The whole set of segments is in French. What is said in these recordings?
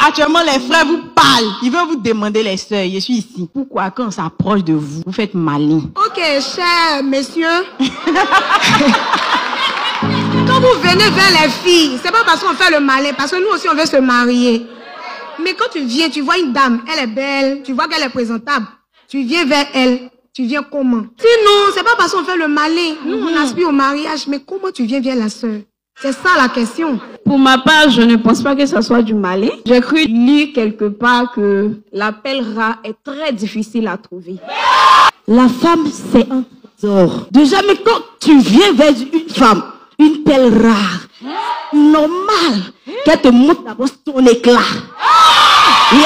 Actuellement, les frères vous parlent. Ils veulent vous demander les sœurs. Je suis ici. Pourquoi, quand on s'approche de vous, vous faites malin? Ok, chers messieurs. Quand vous venez vers les filles, c'est pas parce qu'on fait le malin, parce que nous aussi on veut se marier. Mais quand tu viens, tu vois une dame, elle est belle, tu vois qu'elle est présentable. Tu viens vers elle, tu viens comment? Sinon, c'est pas parce qu'on fait le malin. Nous, on aspire au mariage, mais comment tu viens vers la sœur? C'est ça la question. Pour ma part, je ne pense pas que ce soit du malin. J'ai cru lire quelque part que l'appel rat est très difficile à trouver. La femme, c'est un trésor. Déjà, mais quand tu viens vers une femme, une pelle rare, normal qu'elle te montre d'abord son éclat. Yes.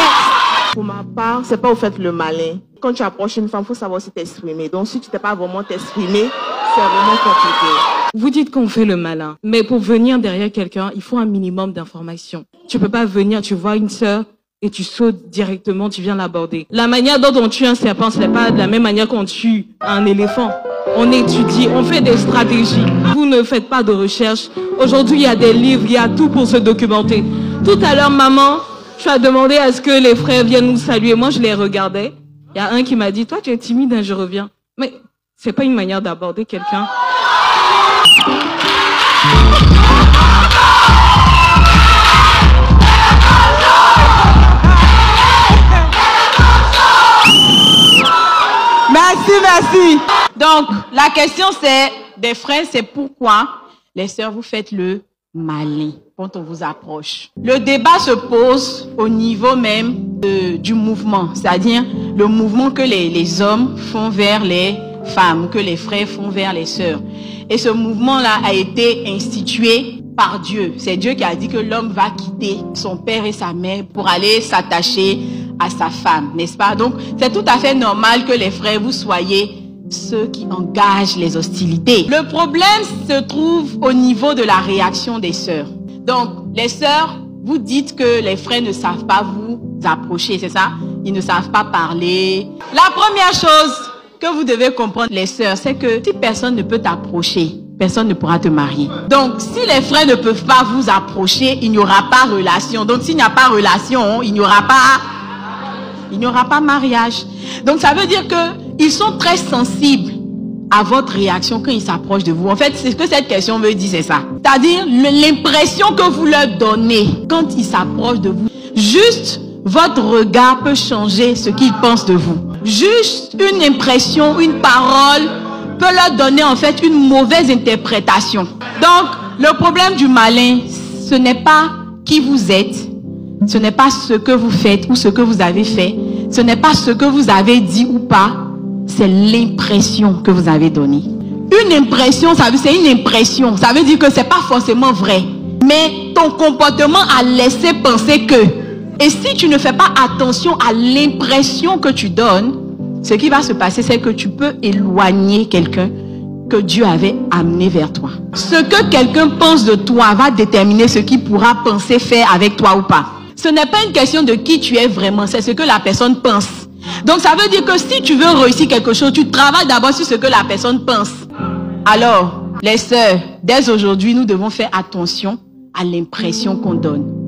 Pour ma part, c'est pas au fait le malin. Quand tu approches une femme, il faut savoir aussi t'exprimer. Donc si tu ne sais pas vraiment t'exprimer, c'est vraiment compliqué. Vous dites qu'on fait le malin, mais pour venir derrière quelqu'un, il faut un minimum d'informations. Tu peux pas venir, tu vois une sœur et tu sautes directement, tu viens l'aborder. La manière dont on tue un serpent, ce n'est pas de la même manière qu'on tue un éléphant. On étudie, on fait des stratégies. Vous ne faites pas de recherche. Aujourd'hui, il y a des livres, il y a tout pour se documenter. Tout à l'heure, maman, tu as demandé à ce que les frères viennent nous saluer. Moi, je les regardais. Il y a un qui m'a dit, toi, tu es timide, hein, je reviens. Mais c'est pas une manière d'aborder quelqu'un. Merci. Donc, la question c'est, des frères, c'est pourquoi les sœurs vous faites le malin quand on vous approche. Le débat se pose au niveau même du mouvement, c'est-à-dire le mouvement que les hommes font vers les femmes, que les frères font vers les sœurs. Et ce mouvement-là a été institué par Dieu. C'est Dieu qui a dit que l'homme va quitter son père et sa mère pour aller s'attacher à sa femme, n'est-ce pas? Donc, c'est tout à fait normal que les frères, vous soyez ceux qui engagent les hostilités. Le problème se trouve au niveau de la réaction des sœurs. Donc, les sœurs, vous dites que les frères ne savent pas vous approcher, c'est ça? Ils ne savent pas parler. La première chose que vous devez comprendre, les sœurs, c'est que si personne ne peut t'approcher, personne ne pourra te marier. Donc, si les frères ne peuvent pas vous approcher, il n'y aura pas relation. Donc, s'il n'y a pas relation, il n'y aura pas mariage. Donc, ça veut dire qu'ils sont très sensibles à votre réaction quand ils s'approchent de vous. En fait, c'est ce que cette question veut dire, c'est ça. C'est-à-dire l'impression que vous leur donnez quand ils s'approchent de vous. Juste votre regard peut changer ce qu'ils pensent de vous. Juste une impression, une parole peut leur donner en fait une mauvaise interprétation. Donc, le problème du malin, ce n'est pas qui vous êtes, ce n'est pas ce que vous faites ou ce que vous avez fait, ce n'est pas ce que vous avez dit ou pas, c'est l'impression que vous avez donnée. Une impression, c'est une impression, ça veut dire que c'est pas forcément vrai, mais ton comportement a laissé penser que. Et si tu ne fais pas attention à l'impression que tu donnes, ce qui va se passer, c'est que tu peux éloigner quelqu'un que Dieu avait amené vers toi. Ce que quelqu'un pense de toi va déterminer ce qu'il pourra penser faire avec toi ou pas. Ce n'est pas une question de qui tu es vraiment, c'est ce que la personne pense. Donc ça veut dire que si tu veux réussir quelque chose, tu travailles d'abord sur ce que la personne pense. Alors, les sœurs, dès aujourd'hui, nous devons faire attention à l'impression qu'on donne.